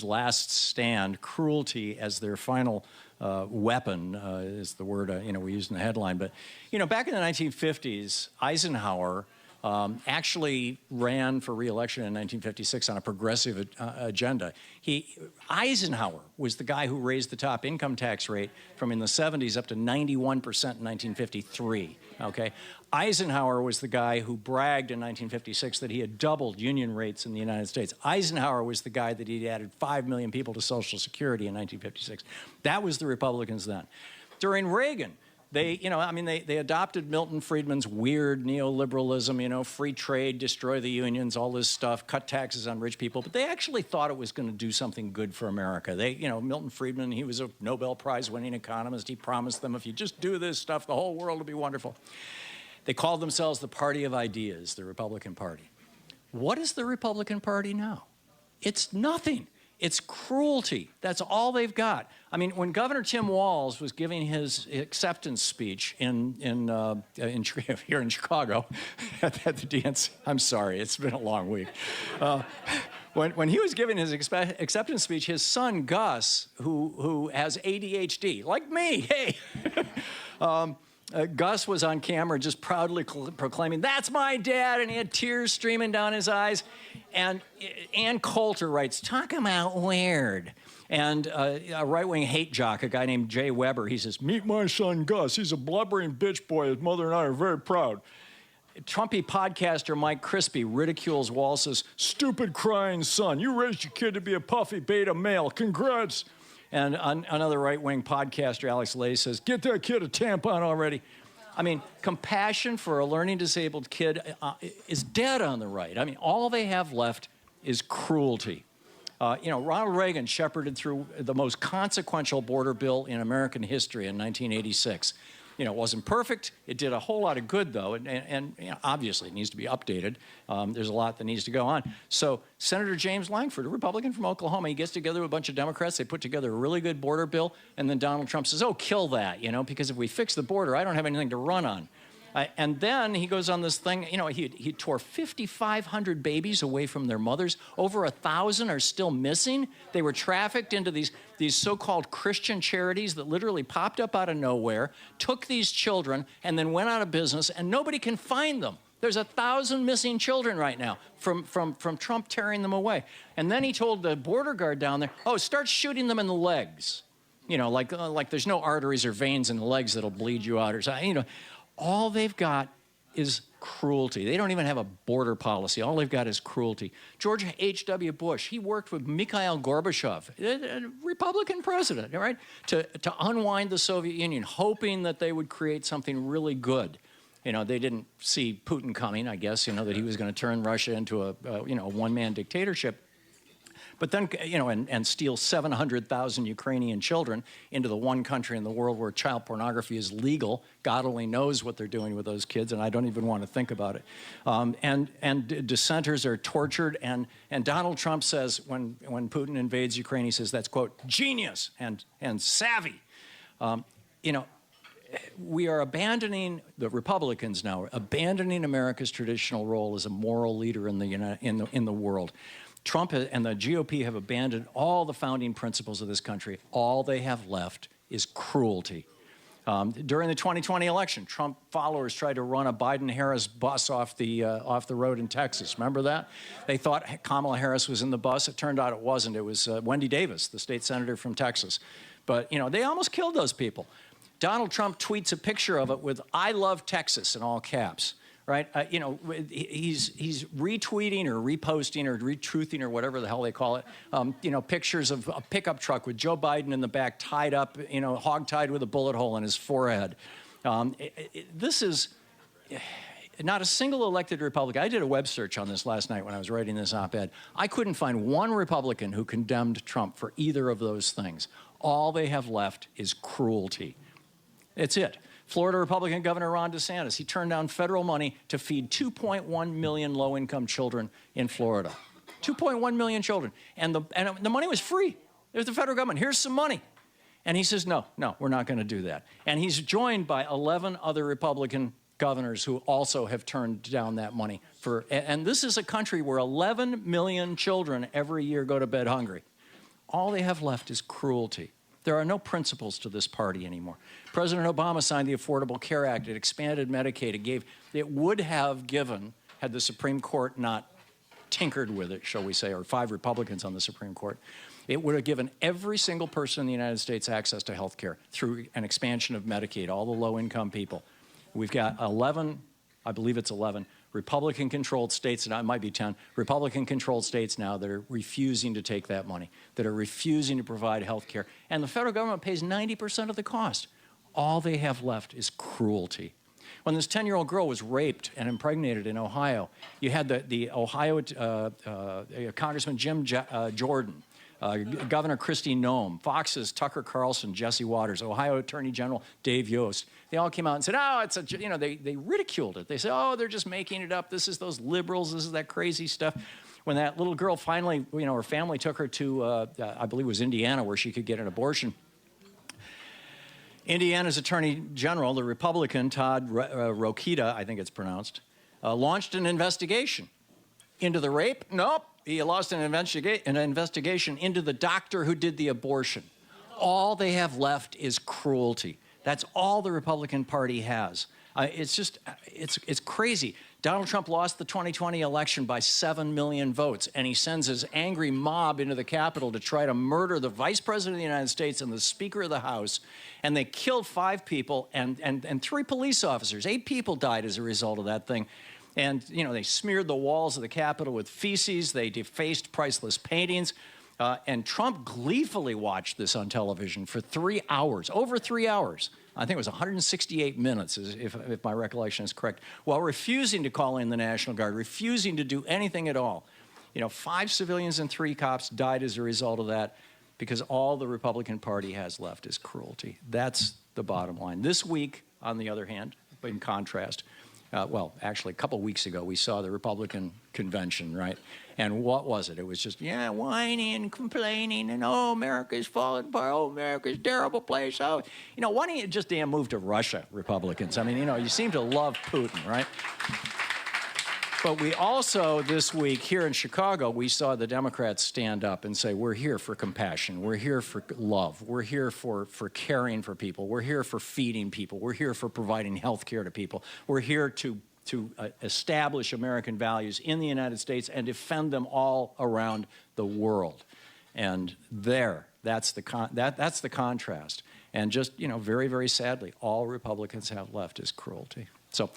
country's last stand, cruelty as their final weapon is the word we used in the headline. But back in the 1950s, Eisenhower actually ran for re-election in 1956 on a progressive agenda. Eisenhower was the guy who raised the top income tax rate from in the 70s up to 91% in 1953, okay? Eisenhower was the guy who bragged in 1956 that he had doubled union rates in the United States. Eisenhower was the guy that he'd added 5 million people to Social Security in 1956. That was the Republicans then. During Reagan, they adopted Milton Friedman's weird neoliberalism, free trade, destroy the unions, all this stuff, cut taxes on rich people, but they actually thought it was going to do something good for America. Milton Friedman, he was a Nobel Prize-winning economist. He promised them, if you just do this stuff, the whole world will be wonderful. They called themselves the Party of Ideas, the Republican Party. What is the Republican Party now? It's nothing. It's cruelty. That's all they've got. I mean, when Governor Tim Walz was giving his acceptance speech here in Chicago at the DNC, I'm sorry, it's been a long week. When he was giving his acceptance speech, his son Gus, who has ADHD, like me, hey, Gus was on camera just proudly proclaiming, "That's my dad," and he had tears streaming down his eyes. And Ann Coulter writes, "Talk about weird." And a right-wing hate jock, a guy named Jay Weber, he says, "Meet my son Gus. He's a blubbering bitch boy. His mother and I are very proud." Trumpy podcaster Mike Crispy ridicules Walz's "stupid crying son. You raised your kid to be a puffy beta male. Congrats." And another right-wing podcaster, Alex Lay, says, "Get that kid a tampon already." I mean, compassion for a learning disabled kid is dead on the right. I mean, all they have left is cruelty. Ronald Reagan shepherded through the most consequential border bill in American history in 1986. It wasn't perfect. It did a whole lot of good, though, and obviously it needs to be updated. There's a lot that needs to go on. So Senator James Lankford, a Republican from Oklahoma, he gets together with a bunch of Democrats. They put together a really good border bill, and then Donald Trump says, "Oh, kill that, because if we fix the border, I don't have anything to run on." And then he goes on this thing, he tore 5,500 babies away from their mothers. Over 1,000 are still missing. They were trafficked into these so-called Christian charities that literally popped up out of nowhere, took these children, and then went out of business, and nobody can find them. There's 1,000 missing children right now from Trump tearing them away. And then he told the border guard down there, "Oh, start shooting them in the legs." Like there's no arteries or veins in the legs that'll bleed you out or something. All they've got is cruelty. They don't even have a border policy. All they've got is cruelty. George H.W. Bush, he worked with Mikhail Gorbachev, a Republican president, right, to unwind the Soviet Union, hoping that they would create something really good. They didn't see Putin coming, I guess, that he was going to turn Russia into a one-man dictatorship. But then, and steal 700,000 Ukrainian children into the one country in the world where child pornography is legal. God only knows what they're doing with those kids, and I don't even want to think about it. And dissenters are tortured, and Donald Trump says, when Putin invades Ukraine, he says that's, quote, "genius and savvy." We are abandoning, the Republicans now, abandoning America's traditional role as a moral leader in the world. Trump and the GOP have abandoned all the founding principles of this country. All they have left is cruelty. During the 2020 election, Trump followers tried to run a Biden-Harris bus off the road in Texas. Remember that? They thought Kamala Harris was in the bus. It turned out it wasn't. It was Wendy Davis, the state senator from Texas. But, they almost killed those people. Donald Trump tweets a picture of it with "I love Texas" in all caps. Right? He's retweeting or reposting or retruthing or whatever the hell they call it, pictures of a pickup truck with Joe Biden in the back tied up, hog-tied with a bullet hole in his forehead. This is not a single elected Republican. I did a web search on this last night when I was writing this op-ed. I couldn't find one Republican who condemned Trump for either of those things. All they have left is cruelty. It's it. Florida Republican Governor Ron DeSantis, he turned down federal money to feed 2.1 million low-income children in Florida. 2.1 million children. And the money was free. There's the federal government. Here's some money. And he says, no, we're not going to do that. And he's joined by 11 other Republican governors who also have turned down that money. And this is a country where 11 million children every year go to bed hungry. All they have left is cruelty. There are no principles to this party anymore. President Obama signed the Affordable Care Act. It expanded Medicaid. It would have given, had the Supreme Court not tinkered with it, shall we say, or 5 Republicans on the Supreme Court, it would have given every single person in the United States access to health care through an expansion of Medicaid, all the low-income people. We've got 11, I believe it's 11, Republican-controlled states, and it might be 10, Republican-controlled states now that are refusing to take that money, that are refusing to provide health care. And the federal government pays 90% of the cost. All they have left is cruelty. When this 10-year-old girl was raped and impregnated in Ohio, you had the Ohio Congressman Jim Jordan, Governor Kristi Noem, Fox's Tucker Carlson, Jesse Waters, Ohio Attorney General Dave Yost. They all came out and said, oh, it's a, you know, they ridiculed it. They said, oh, they're just making it up. This is those liberals. This is that crazy stuff. When that little girl finally, you know, her family took her to, I believe it was Indiana, where she could get an abortion. Indiana's Attorney General, the Republican, Todd Rokita, I think it's pronounced, launched an investigation into the rape. Nope. He lost an investigation into the doctor who did the abortion. All they have left is cruelty. That's all the Republican Party has. It's just, it's crazy. Donald Trump lost the 2020 election by 7 million votes, and he sends his angry mob into the Capitol to try to murder the Vice President of the United States and the Speaker of the House, and they killed 5 people and 3 police officers. 8 people died as a result of that thing. And, you know, they smeared the walls of the Capitol with feces. They defaced priceless paintings. And Trump gleefully watched this on television for 3 hours, over 3 hours. I think it was 168 minutes, if my recollection is correct, while refusing to call in the National Guard, refusing to do anything at all. You know, 5 civilians and 3 cops died as a result of that, because all the Republican Party has left is cruelty. That's the bottom line. This week, on the other hand, in contrast, well, actually, a couple weeks ago, we saw the Republican convention, right? And what was it? It was just, yeah, whining and complaining, and, oh, America's falling apart, oh, America's a terrible place. Oh, you know, why don't you just damn move to Russia, Republicans? I mean, you know, you seem to love Putin, right? But we also, this week, here in Chicago, we saw the Democrats stand up and say, we're here for compassion, we're here for love, we're here for caring for people, we're here for feeding people, we're here for providing health care to people, we're here to establish American values in the United States and defend them all around the world. And that's the contrast. And just, you know, very, very sadly, all Republicans have left is cruelty. So